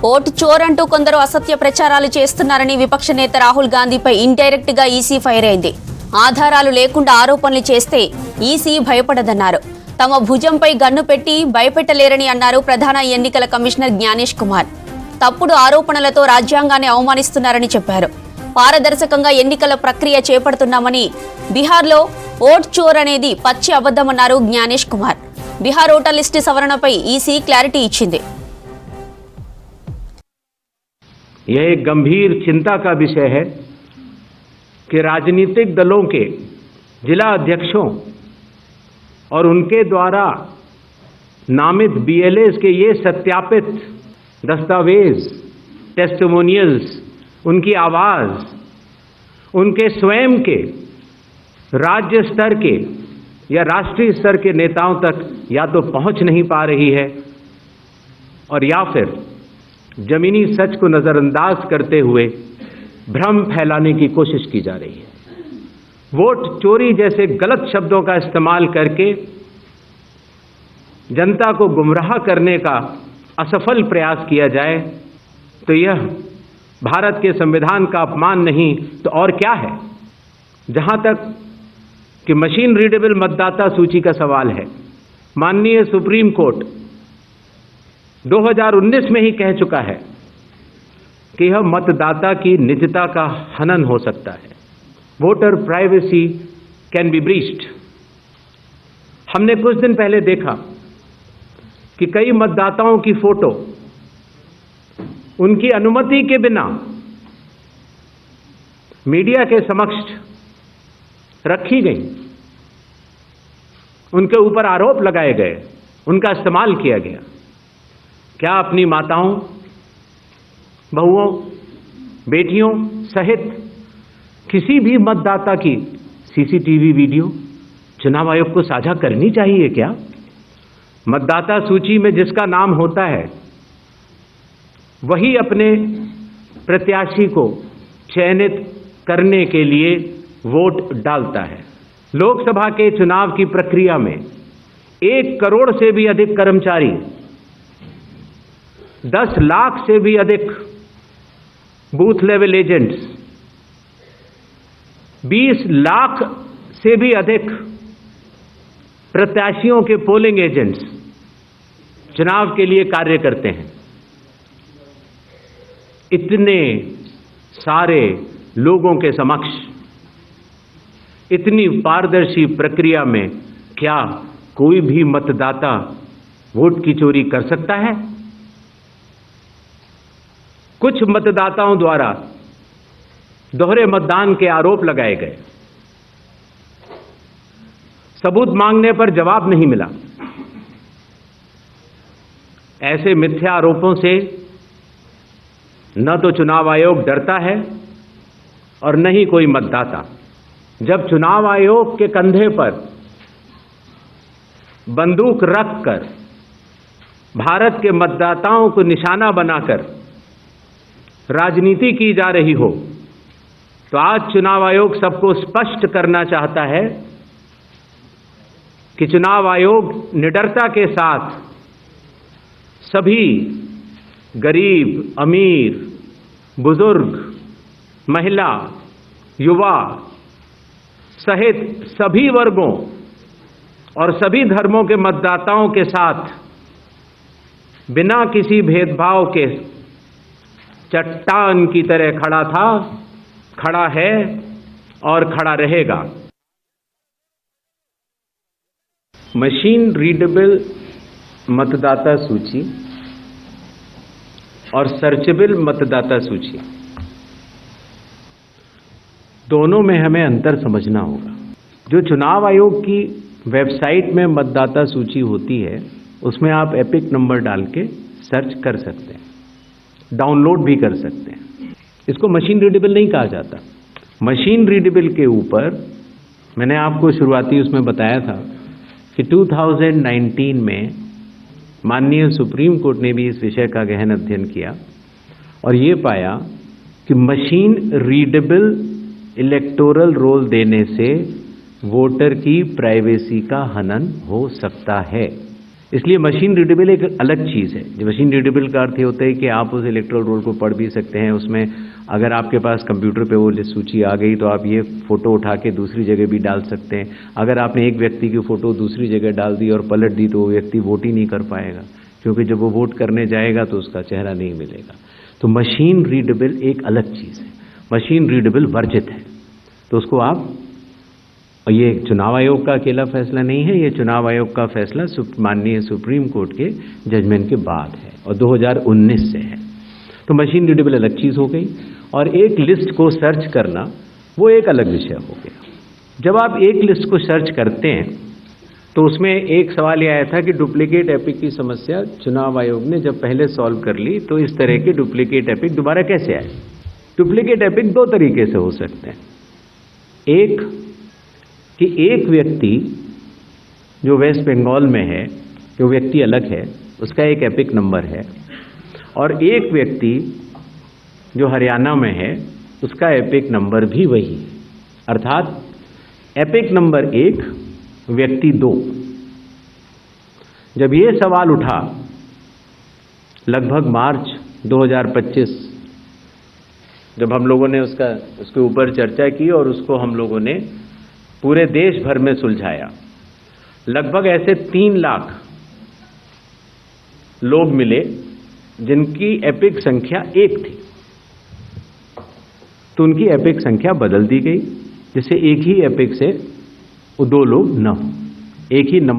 Vote చోరంటూ కొందరు అసత్య ప్రచారాలు చేస్తున్నారని విపక్ష నేత రాహుల్ గాంధీపై ఇండైరెక్ట్ గా ఈసీ ఫైర్ అయింది. ఆధారాలు లేకుండా ఆరోపణలు చేస్తే ఈసీ భయపడదన్నారు. తమ భుజంపై గన్ను పెట్టి భయపెట్టలేరని అన్నారు ప్రధాన ఎన్నికల కమిషనర్ జ్ఞానేష్ కుమార్. తప్పుడు ఆరోపణలతో రాజ్యాంగాన్ని అవమానిస్తున్నారని చెప్పారు. పారదర్శకంగా ఎన్నికల ప్రక్రియ చేపడుతున్నామని, బీహార్లో ఓట్ చోర్ అనేది పచ్చి అబద్ధమన్నారు జ్ఞానేష్ కుమార్. బీహార్ ఓటర్ లిస్టు సవరణపై ఈసీ క్లారిటీ ఇచ్చింది. यह एक गंभीर चिंता का विषय है कि राजनीतिक दलों के जिला अध्यक्षों और उनके द्वारा नामित बीएलएस के ये सत्यापित दस्तावेज, टेस्टिमोनियल्स, उनकी आवाज उनके स्वयं के राज्य स्तर के या राष्ट्रीय स्तर के नेताओं तक या तो पहुंच नहीं पा रही है और या फिर जमीनी सच को नजरअंदाज करते हुए भ्रम फैलाने की कोशिश की जा रही है. वोट चोरी जैसे गलत शब्दों का इस्तेमाल करके जनता को गुमराह करने का असफल प्रयास किया जाए तो यह भारत के संविधान का अपमान नहीं तो और क्या है. जहां तक कि मशीन रीडेबल मतदाता सूची का सवाल है, माननीय सुप्रीम कोर्ट 2019 में ही कह चुका है कि यह मतदाता की निजता का हनन हो सकता है. Voter privacy can be breached. हमने कुछ दिन पहले देखा कि कई मतदाताओं की फोटो उनकी अनुमति के बिना मीडिया के समक्ष रखी गई, उनके ऊपर आरोप लगाए गए, उनका इस्तेमाल किया गया. क्या अपनी माताओं, बहुओं, बेटियों सहित किसी भी मतदाता की सीसीटीवी वीडियो चुनाव आयोग को साझा करनी चाहिए क्या? मतदाता सूची में जिसका नाम होता है वही अपने प्रत्याशी को चयनित करने के लिए वोट डालता है. लोकसभा के चुनाव की प्रक्रिया में 1 करोड़ से भी अधिक कर्मचारी, 10 लाख से भी अधिक बूथ लेवल एजेंट्स, 20 लाख से भी अधिक प्रत्याशियों के पोलिंग एजेंट्स चुनाव के लिए कार्य करते हैं. इतने सारे लोगों के समक्ष इतनी पारदर्शी प्रक्रिया में क्या कोई भी मतदाता वोट की चोरी कर सकता है? कुछ मतदाताओं द्वारा दोहरे मतदान के आरोप लगाए गए. सबूत मांगने पर जवाब नहीं मिला. ऐसे मिथ्या आरोपों से न तो चुनाव आयोग डरता है और न ही कोई मतदाता. जब चुनाव आयोग के कंधे पर बंदूक रखकर भारत के मतदाताओं को निशाना बनाकर राजनीति की जा रही हो तो आज चुनाव आयोग सबको स्पष्ट करना चाहता है कि चुनाव आयोग निडरता के साथ सभी गरीब, अमीर, बुजुर्ग, महिला, युवा सहित सभी वर्गों और सभी धर्मों के मतदाताओं के साथ बिना किसी भेदभाव के चट्टान की तरह खड़ा था, खड़ा है और खड़ा रहेगा. मशीन रीडेबल मतदाता सूची और सर्चेबल मतदाता सूची, दोनों में हमें अंतर समझना होगा. जो चुनाव आयोग की वेबसाइट में मतदाता सूची होती है उसमें आप एपिक नंबर डाल के सर्च कर सकते हैं, डाउनलोड भी कर सकते हैं. इसको मशीन रीडेबल नहीं कहा जाता. मशीन रीडेबल के ऊपर मैंने आपको शुरुआती उसमें बताया था कि 2019 में माननीय सुप्रीम कोर्ट ने भी इस विषय का गहन अध्ययन किया और ये पाया कि मशीन रीडेबल इलेक्टोरल रोल देने से वोटर की प्राइवेसी का हनन हो सकता है. इसलिए मशीन रीडेबल एक अलग चीज़ है। जो मशीन रीडेबल का अर्थ ये होता है कि आप उस इलेक्ट्रोल रोल को पढ़ भी सकते हैं। उसमें अगर आपके पास कंप्यूटर पे वो सूची आ गई तो आप ये फ़ोटो उठा के दूसरी जगह भी डाल सकते हैं। अगर आपने एक व्यक्ति की फ़ोटो दूसरी जगह डाल दी और पलट दी तो वो व्यक्ति वोट ही नहीं कर पाएगा, क्योंकि जब वो वोट करने जाएगा तो उसका चेहरा नहीं मिलेगा। तो मशीन रीडेबल एक अलग चीज़ है, मशीन रीडेबल वर्जित है। तो उसको आप, और ये चुनाव आयोग का अकेला फैसला नहीं है, ये चुनाव आयोग का फैसला माननीय सुप्रीम कोर्ट के जजमेंट के बाद है और 2019 से है। तो मशीन रीडेबल अलग चीज़ हो गई और एक लिस्ट को सर्च करना वो एक अलग विषय हो गया। जब आप एक लिस्ट को सर्च करते हैं तो उसमें एक सवाल यह आया था कि डुप्लीकेट एपिक की समस्या चुनाव आयोग ने जब पहले सॉल्व कर ली तो इस तरह के डुप्लीकेट एपिक दोबारा कैसे आए। डुप्लीकेट एपिक दो तरीके से हो सकते हैं। एक कि एक व्यक्ति जो वेस्ट बंगाल में है, जो व्यक्ति अलग है, उसका एक एपिक नंबर है, और एक व्यक्ति जो हरियाणा में है उसका एपिक नंबर भी वही है। अर्थात एपिक नंबर 1 व्यक्ति 2। जब ये सवाल उठा लगभग मार्च 2025, जब हम लोगों ने उसके ऊपर चर्चा की और उसको हम लोगों ने पूरे देश भर में सुलझाया, लगभग ऐसे 3 लाख लोग मिले जिनकी एपिक संख्या 1 थी, तो उनकी एपिक संख्या बदल दी गई, जिससे एक ही एपिक से वो 2 लोग न हो, एक ही नंबर